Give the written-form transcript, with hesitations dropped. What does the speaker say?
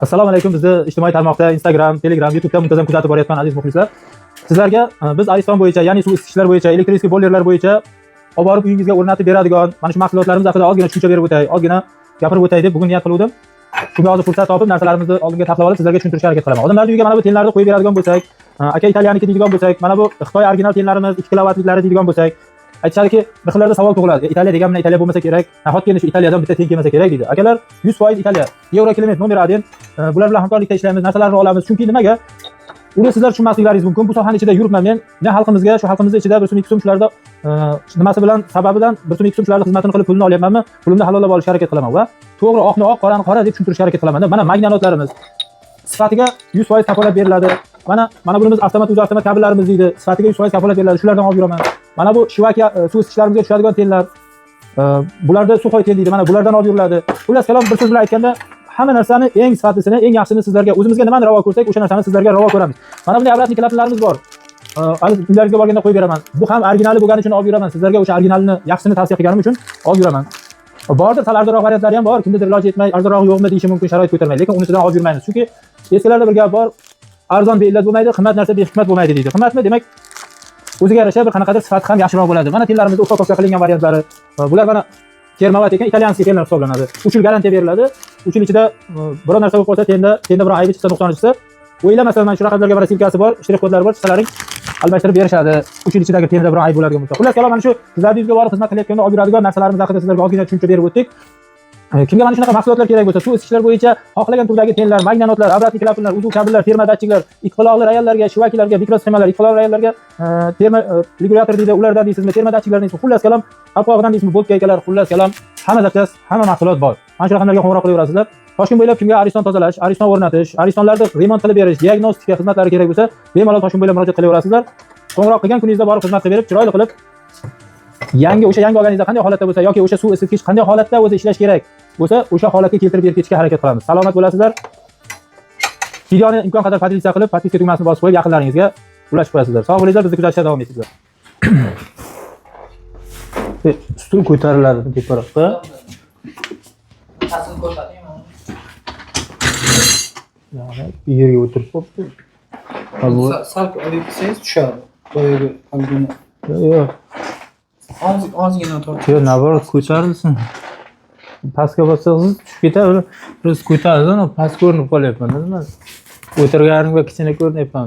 Assalomu alaykum. Bizni ijtimoiy tarmoqda Instagram, Telegram, YouTube'da muntazam kuzatib borayotgan aziz muxlislar. Sizlarga biz Ariston bo'yicha, ya'ni suv isitgichlar bo'yicha, elektrik boilerlar bo'yicha olib borib uyingizga o'rnatib beradigan mana shu mahsulotlarimiz haqida ozgina tushuncha berib o'tay, ozgina gapirib o'tay deb bugun niyat qildim. Shunga hozir fursat topib narsalarimizni oldinga tahlil olib sizlarga tushuntirishga harakat qilaman. Odamlarning uyiga mana bu tenlarni qo'yib beradigan bo'lsak, aka Italiyaniki deydigan bo'lsak, mana bu Xitoy original tenlarimiz 2 kilovatliklari deydigan bo'lsak, aytishadiki, bir xillarda savol tug'iladi. Italiya degan bilan Italiya bo'lmasa kerak, nahotki endi shu Italiyadan bitta ten kelmasa kerak deydi. Akalar 100% Italiya, Euro kilometr nomer 1. Bular bilan hamkorlikda ishlaymiz, narsalarni olamiz. Chunki nimaga? Uni sizlar tushunmasliklaringiz mumkin. Bu sohaning ichida yuribman men. Men xalqimizga, shu xalqimizning ichida bir so'm 2 so'm shularda nimasi bilan, sababidan bir so'm 2 so'm shularda xizmatini qilib pulni olyapmanmi? Pulimni halollab olishga harakat qilaman va to'g'ri oqni oq, qorani qora deb tushuntirishga harakat qilaman. Mana magnanotlarimiz sifatiga 100% kafolat beriladi. Mana bunimiz avtomat kabellarimiz deydi. Sifatiga 100% kafolat beriladi. Shulardan olib yuraman. Mana bu Shivaki suv isitgichilarimizga tushadigan tenlar. Bularda Suxoy ten deydi. Mana bulardan olib yuriladi. Xullas kalom bir so'z bilan aytganda hamma narsani eng sifatlisini, eng yaxshisini sizlarga, o'zimizga nimani ravo ko'rsak, o'sha narsani sizlarga ravo ko'ramiz. Mana bunday avratli klaplarimiz bor. Uylaringizga borganda qo'yib beraman. Bu ham originali bo'lgani uchun olib yuraman. Sizlarga o'sha originalini, yaxshisini tavsiya qilganim uchun olib yuraman. Bordir, sal arzonroq variantlari ham bor. Kimnidir iloji yetmay, arzonroq yo'qmi deyishi mumkin, sharoit ko'tarmaydi. Lekin unisidan olib yurmaymiz. Chunki eskilarda bir gap bor. Arzon beillat bo'lmaydi, qimmat narsa behikmat bo'lmaydi deydi. Qimmatmi? Demak, o'ziga yarasha bir qanaqadir sifati ham yaxshiroq bo'ladi. Mana tenlarimizda o'xshab qilingan variantlari. Bular mana termovat ekan, italyanskiy tenlar hisoblanadi. 3 yil garantiya beriladi. 3 yil ichida biror narsa bo'lib qolsa, tenda bir aybi chiqsa, nuqsoni chiqsa, o'ylamasdan mana shu raqamlarga mana silkasi bor, shtrix kodlari bor, chiqsalaring almashtirib berishadi. 3 yil ichidagi tenda bir ayb bo'ladigan bo'lsa. Xullas kalom mana shu sizlarning yuzga borib xizmat qilayotganda olib yuradigan narsalarimiz haqida sizlarga ozgina tushuncha berib o'tdik. Kimga mana shunaqa mahsulotlar kerak bo'lsa, suv isitgichlar bo'yicha xohlagan turdagi tenlar, magnanotlar, obratli klaplar, uzuv kabellar, terma datchiklar, ikkiquloqli rayonlarga, shivakilarga, mikrosxemalar, ikkiquloqli rayonlarga terma regulyator deydi, ulardan deysizmi, terma datchiklar deysizmi, xullas kalom, qopqog'idan deysizmi, bo'tkaykalar, xullas kalom, hamma zapchas, hamma mahsulot bor. Mana shu raqamlarga qo'ng'iroq qilaverasizlar. Toshkent bo'ylab kimga Ariston tozalash, Ariston o'rnatish, Aristonlarni remont qilib berish, diagnostika xizmatlari kerak bo'lsa, bemalol Toshkent bo'ylab murojaat qilaverasizlar. Qo'ng'iroq qilgan kuningizda borib xizmat qilib berib, chiroyli qilib yangi olganingizda qanday holatda bo'lsa yoki o'sha suv isitgich qanday holatda o'zi ishlash kerak bo'lsa, o'sha holatga keltirib berib ketishga harakat qilamiz. Salomat bo'lasizlar. Videoni imkon qadar podpisiya qilib, podpiska tugmasini bosib qo'yib, yaqinlaringizga ulashib qo'yasizlar. Sog' bo'linglar, bizni kuzatishda davom etingizlar. Stul ko'tariladi deb qarabda. Asl ko'rsataymi? Bu yerga o'tirib qopti. Sal olib kelsangiz tushadi. Boyaga olgani. Yo'q. Ozgina tortib. Yo'q, naborot ko'tarilsin. Pastga bossangiz tushib ketadi. Biz ko'taramiz, past ko'rinib qolyapman. Nima? O'tirganimga kichkina ko'rinyapman.